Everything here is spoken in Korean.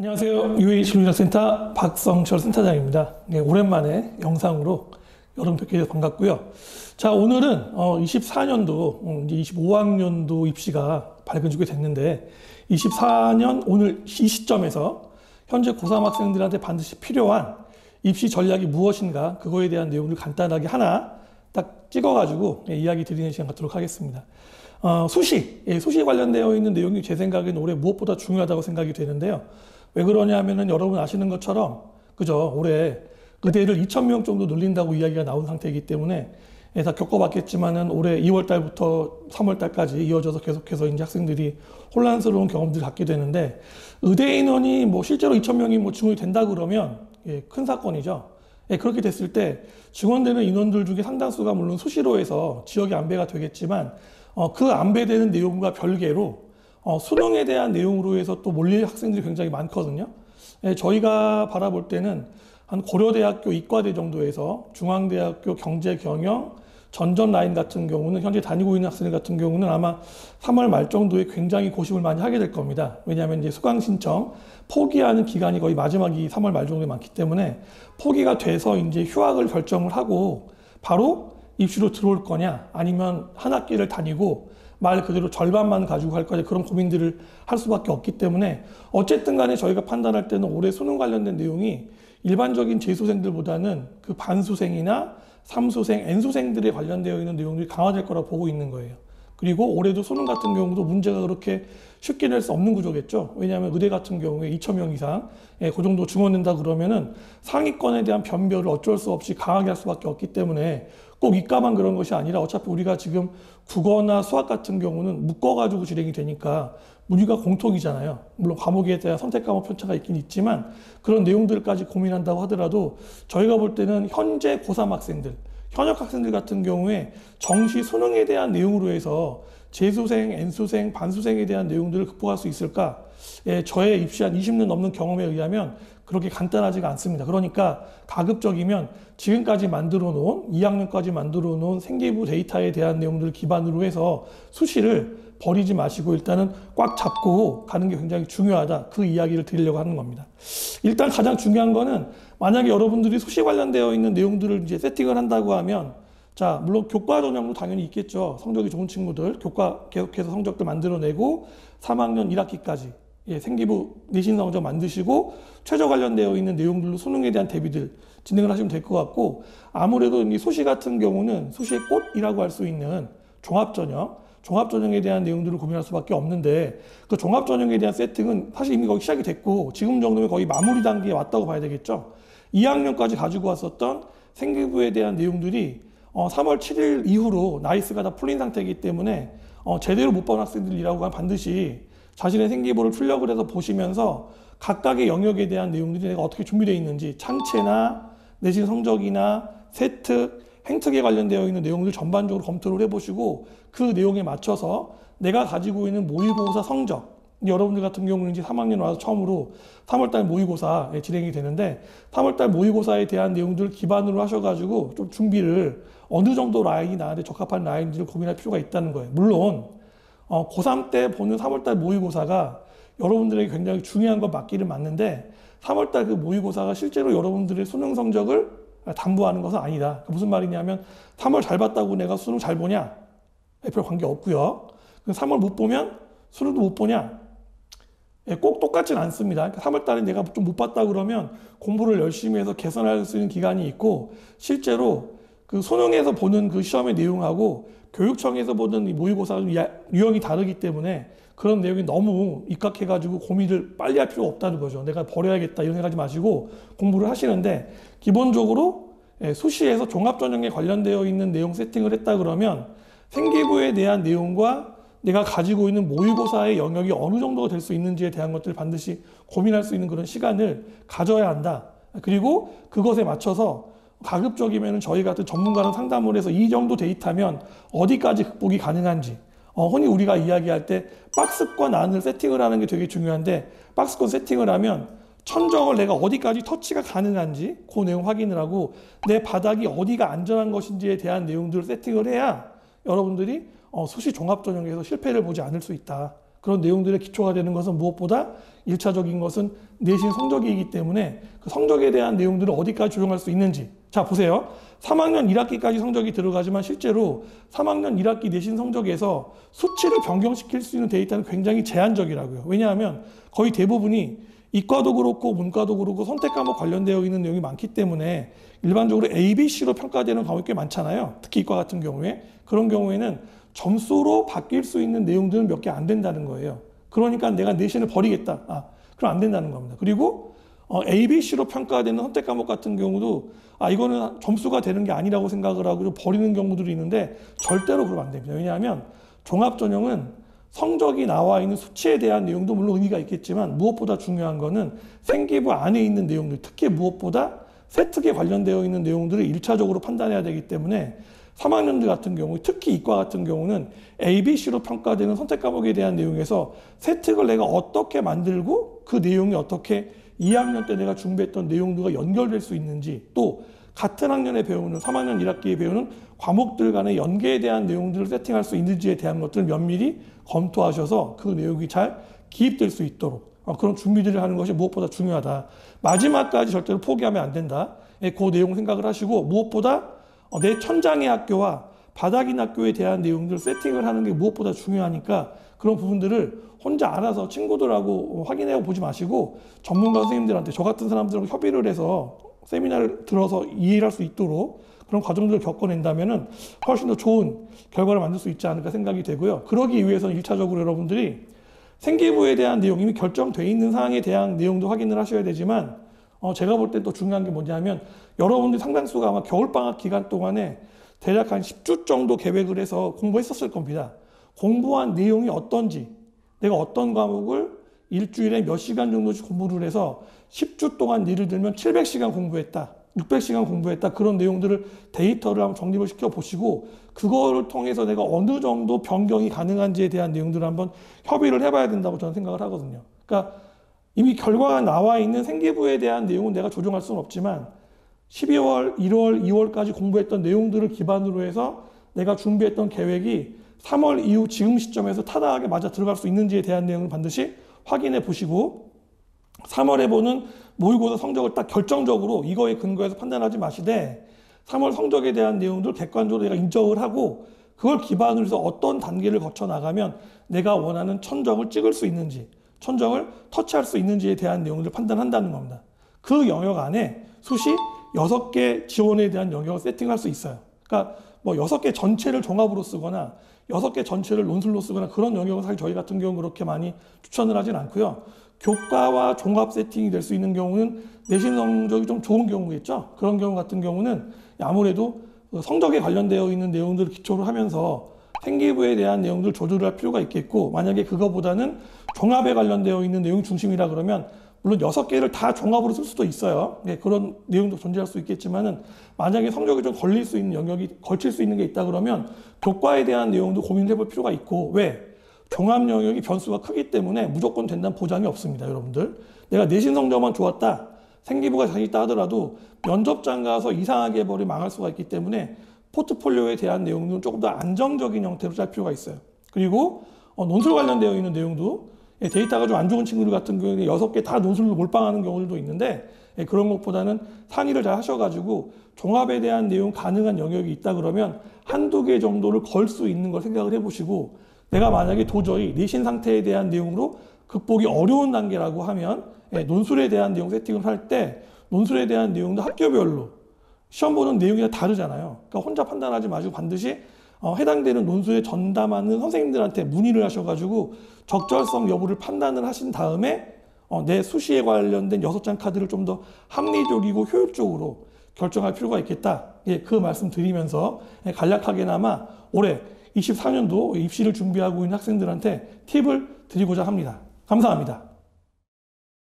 안녕하세요. UA 진로전략센터 박성철 센터장입니다. 네, 오랜만에 영상으로 여러분 뵙게 돼서 반갑고요. 자, 오늘은 24년도, 이제 25학년도 입시가 밝은 지가 됐는데 24년 오늘 이 시점에서 현재 고3 학생들한테 반드시 필요한 입시 전략이 무엇인가 그거에 대한 내용을 간단하게 하나 딱 찍어가지고 이야기 드리는 시간 갖도록 하겠습니다. 수시 관련되어 있는 내용이 제 생각에는 올해 무엇보다 중요하다고 생각이 되는데요. 왜 그러냐면은 여러분 아시는 것처럼 그죠, 올해 의대를 2,000명 정도 늘린다고 이야기가 나온 상태이기 때문에 다 겪어봤겠지만은 올해 2월 달부터 3월 달까지 이어져서 계속해서 이제 학생들이 혼란스러운 경험들을 갖게 되는데, 의대 인원이 뭐 실제로 2,000명이 뭐 증원이 된다 그러면 큰 사건이죠. 그렇게 됐을 때 증원되는 인원들 중에 상당수가 물론 수시로 해서 지역에 안배가 되겠지만 그 안배되는 내용과 별개로 수능에 대한 내용으로 해서 또 몰릴 학생들이 굉장히 많거든요. 저희가 바라볼 때는 한 고려대학교 이과대 정도에서 중앙대학교 경제경영 전전 라인 같은 경우는 현재 다니고 있는 학생들 같은 경우는 아마 3월 말 정도에 굉장히 고심을 많이 하게 될 겁니다. 왜냐하면 이제 수강 신청 포기하는 기간이 거의 마지막이 3월 말 정도에 많기 때문에 포기가 돼서 이제 휴학을 결정을 하고 바로 입시로 들어올 거냐 아니면 한 학기를 다니고 말 그대로 절반만 가지고 갈 거냐, 그런 고민들을 할 수밖에 없기 때문에 어쨌든 간에 저희가 판단할 때는 올해 수능 관련된 내용이 일반적인 재수생들보다는 그 반수생이나 삼수생, N수생들에 관련되어 있는 내용들이 강화될 거라고 보고 있는 거예요. 그리고 올해도 수능 같은 경우도 문제가 그렇게 쉽게 낼 수 없는 구조겠죠. 왜냐하면 의대 같은 경우에 2,000명 이상 그 정도 증원된다 그러면은 상위권에 대한 변별을 어쩔 수 없이 강하게 할 수밖에 없기 때문에 꼭 이과만 그런 것이 아니라 어차피 우리가 지금 국어나 수학 같은 경우는 묶어가지고 진행이 되니까 문의가 공통이잖아요. 물론 과목에 대한 선택 과목 편차가 있긴 있지만 그런 내용들까지 고민한다고 하더라도 저희가 볼 때는 현재 고3 학생들, 현역 학생들 같은 경우에 정시 수능에 대한 내용으로 해서 재수생, N수생, 반수생에 대한 내용들을 극복할 수 있을까? 저의 입시 한 20년 넘는 경험에 의하면 그렇게 간단하지가 않습니다. 그러니까 가급적이면 지금까지 만들어 놓은 2학년까지 만들어 놓은 생기부 데이터에 대한 내용들을 기반으로 해서 수시를 버리지 마시고 일단은 꽉 잡고 가는 게 굉장히 중요하다, 그 이야기를 드리려고 하는 겁니다. 일단 가장 중요한 거는 만약에 여러분들이 수시 관련되어 있는 내용들을 이제 세팅을 한다고 하면, 자, 물론 교과 전형도 당연히 있겠죠. 성적이 좋은 친구들 교과 계속해서 성적들 만들어내고 3학년 1학기까지 생기부 내신 성적 만드시고 최저 관련되어 있는 내용들로 수능에 대한 대비들 진행을 하시면 될 것 같고, 아무래도 이 수시 같은 경우는 수시의 꽃이라고 할 수 있는 종합전형에 대한 내용들을 고민할 수밖에 없는데, 그 종합전형에 대한 세팅은 사실 이미 거의 시작이 됐고 지금 정도면 거의 마무리 단계에 왔다고 봐야 되겠죠. 2학년까지 가지고 왔었던 생기부에 대한 내용들이 3월 7일 이후로 나이스가 다 풀린 상태이기 때문에 제대로 못 본 학생들이라고 하면 반드시 자신의 생기부를 출력을 해서 보시면서 각각의 영역에 대한 내용들이 내가 어떻게 준비되어 있는지, 창체나 내신 성적이나 세특, 행특에 관련되어 있는 내용들 전반적으로 검토를 해보시고 그 내용에 맞춰서 내가 가지고 있는 모의고사 성적, 여러분들 같은 경우는 이제 3학년 와서 처음으로 3월달 모의고사 진행이 되는데 3월달 모의고사에 대한 내용들을 기반으로 하셔가지고 좀 준비를 어느 정도 라인이 나한테 적합한 라인들을 고민할 필요가 있다는 거예요. 물론 고3 때 보는 3월달 모의고사가 여러분들에게 굉장히 중요한 건 맞기는 맞는데 3월달 그 모의고사가 실제로 여러분들의 수능 성적을 담보하는 것은 아니다. 무슨 말이냐면 3월 잘 봤다고 내가 수능 잘 보냐? 별 관계 없고요. 3월 못 보면 수능도 못 보냐? 꼭 똑같진 않습니다. 3월 달에 내가 좀 못 봤다 그러면 공부를 열심히 해서 개선할 수 있는 기간이 있고, 실제로 그 수능에서 보는 그 시험의 내용하고 교육청에서 보는 이 모의고사가 좀 유형이 다르기 때문에 그런 내용이 너무 입각해가지고 고민을 빨리 할 필요가 없다는 거죠. 내가 버려야겠다 이런 생각하지 마시고 공부를 하시는데, 기본적으로 수시에서 종합전형에 관련되어 있는 내용 세팅을 했다 그러면 생기부에 대한 내용과 내가 가지고 있는 모의고사의 영역이 어느 정도가 될 수 있는지에 대한 것들을 반드시 고민할 수 있는 그런 시간을 가져야 한다. 그리고 그것에 맞춰서 가급적이면 저희 같은 전문가랑 상담을 해서 이 정도 데이터면 어디까지 극복이 가능한지, 흔히 우리가 이야기할 때 박스권 안을 세팅을 하는 게 되게 중요한데, 박스권 세팅을 하면 천정을 내가 어디까지 터치가 가능한지 그 내용 확인을 하고 내 바닥이 어디가 안전한 것인지에 대한 내용들을 세팅을 해야 여러분들이 수시 종합전형에서 실패를 보지 않을 수 있다. 그런 내용들의 기초가 되는 것은 무엇보다 1차적인 것은 내신 성적이기 때문에 그 성적에 대한 내용들을 어디까지 조정할 수 있는지. 자, 보세요. 3학년 1학기까지 성적이 들어가지만 실제로 3학년 1학기 내신 성적에서 수치를 변경시킬 수 있는 데이터는 굉장히 제한적이라고요. 왜냐하면 거의 대부분이 이과도 그렇고 문과도 그렇고 선택 과목 관련되어 있는 내용이 많기 때문에 일반적으로 A, B, C로 평가되는 과목이 꽤 많잖아요. 특히 이과 같은 경우에. 그런 경우에는 점수로 바뀔 수 있는 내용들은 몇 개 안 된다는 거예요. 그러니까 내가 내신을 버리겠다. 그럼 안 된다는 겁니다. 그리고 A, B, C로 평가되는 선택 과목 같은 경우도 이거는 점수가 되는 게 아니라고 생각을 하고 좀 버리는 경우들이 있는데 절대로 그러면 안 됩니다. 왜냐하면 종합전형은 성적이 나와 있는 수치에 대한 내용도 물론 의미가 있겠지만 무엇보다 중요한 거는 생기부 안에 있는 내용들, 특히 무엇보다 세특에 관련되어 있는 내용들을 1차적으로 판단해야 되기 때문에 3학년들 같은 경우, 특히 이과 같은 경우는 A, B, C로 평가되는 선택 과목에 대한 내용에서 세특을 내가 어떻게 만들고 그 내용이 어떻게 2학년 때 내가 준비했던 내용들과 연결될 수 있는지, 또 같은 학년에 배우는 3학년 1학기에 배우는 과목들 간의 연계에 대한 내용들을 세팅할 수 있는지에 대한 것들을 면밀히 검토하셔서 그 내용이 잘 기입될 수 있도록 그런 준비들을 하는 것이 무엇보다 중요하다. 마지막까지 절대로 포기하면 안 된다. 그 내용 생각을 하시고 무엇보다 내 천장의 학교와 바닥인 학교에 대한 내용들을 세팅을 하는 게 무엇보다 중요하니까 그런 부분들을 혼자 알아서 친구들하고 확인해 보지 마시고 전문가 선생님들한테 저 같은 사람들하고 협의를 해서 세미나를 들어서 이해를 할 수 있도록 그런 과정들을 겪어낸다면은 훨씬 더 좋은 결과를 만들 수 있지 않을까 생각이 되고요. 그러기 위해서는 1차적으로 여러분들이 생기부에 대한 내용, 이미 결정되어 있는 사항에 대한 내용도 확인을 하셔야 되지만 제가 볼 때 또 중요한 게 뭐냐면 여러분들 상당수가 아마 겨울방학 기간 동안에 대략 한 10주 정도 계획을 해서 공부했었을 겁니다. 공부한 내용이 어떤지, 내가 어떤 과목을 일주일에 몇 시간 정도씩 공부를 해서 10주 동안 예를 들면 700시간 공부했다, 600시간 공부했다, 그런 내용들을 데이터를 한번 정립을 시켜 보시고 그거를 통해서 내가 어느 정도 변경이 가능한지에 대한 내용들을 한번 협의를 해봐야 된다고 저는 생각을 하거든요. 그러니까 이미 결과가 나와 있는 생기부에 대한 내용은 내가 조정할 수는 없지만 12월, 1월, 2월까지 공부했던 내용들을 기반으로 해서 내가 준비했던 계획이 3월 이후 지금 시점에서 타당하게 맞아 들어갈 수 있는지에 대한 내용을 반드시 확인해 보시고 3월에 보는 모의고사 성적을 딱 결정적으로 이거에 근거해서 판단하지 마시되 3월 성적에 대한 내용들을 객관적으로 내가 인정을 하고 그걸 기반으로 해서 어떤 단계를 거쳐 나가면 내가 원하는 천정을 찍을 수 있는지, 천정을 터치할 수 있는지에 대한 내용들을 판단한다는 겁니다. 그 영역 안에 수시 6개 지원에 대한 영역을 세팅할 수 있어요. 그러니까 뭐 6개 전체를 종합으로 쓰거나 6개 전체를 논술로 쓰거나 그런 영역은 사실 저희 같은 경우는 그렇게 많이 추천을 하진 않고요. 교과와 종합 세팅이 될 수 있는 경우는 내신 성적이 좀 좋은 경우겠죠. 그런 경우 같은 경우는 아무래도 성적에 관련되어 있는 내용들을 기초로 하면서 생기부에 대한 내용들을 조절할 필요가 있겠고, 만약에 그거보다는 종합에 관련되어 있는 내용 중심이라 그러면 물론 6개를 다 종합으로 쓸 수도 있어요. 그런 내용도 존재할 수 있겠지만은 만약에 성적이 좀 걸릴 수 있는 영역이 걸칠 수 있는 게 있다 그러면 교과에 대한 내용도 고민해 볼 필요가 있고, 왜? 종합 영역이 변수가 크기 때문에 무조건 된다는 보장이 없습니다, 여러분들. 내가 내신 성적만 좋았다, 생기부가 잘 있다 하더라도 면접장 가서 이상하게 해버리면 망할 수가 있기 때문에 포트폴리오에 대한 내용은 조금 더 안정적인 형태로 짤 필요가 있어요. 그리고 논술 관련되어 있는 내용도 데이터가 좀 안 좋은 친구들 같은 경우에 6개 다 논술로 몰빵하는 경우들도 있는데 그런 것보다는 상의를 잘 하셔가지고 종합에 대한 내용 가능한 영역이 있다 그러면 한두 개 정도를 걸 수 있는 걸 생각을 해보시고, 내가 만약에 도저히 내신 상태에 대한 내용으로 극복이 어려운 단계라고 하면 논술에 대한 내용 세팅을 할 때 논술에 대한 내용도 학교별로 시험 보는 내용이 다 다르잖아요. 그러니까 혼자 판단하지 마시고 반드시 해당되는 논술에 전담하는 선생님들한테 문의를 하셔가지고 적절성 여부를 판단을 하신 다음에 내 수시에 관련된 6장 카드를 좀 더 합리적이고 효율적으로 결정할 필요가 있겠다. 그 말씀 드리면서 간략하게나마 올해 24년도 입시를 준비하고 있는 학생들한테 팁을 드리고자 합니다. 감사합니다.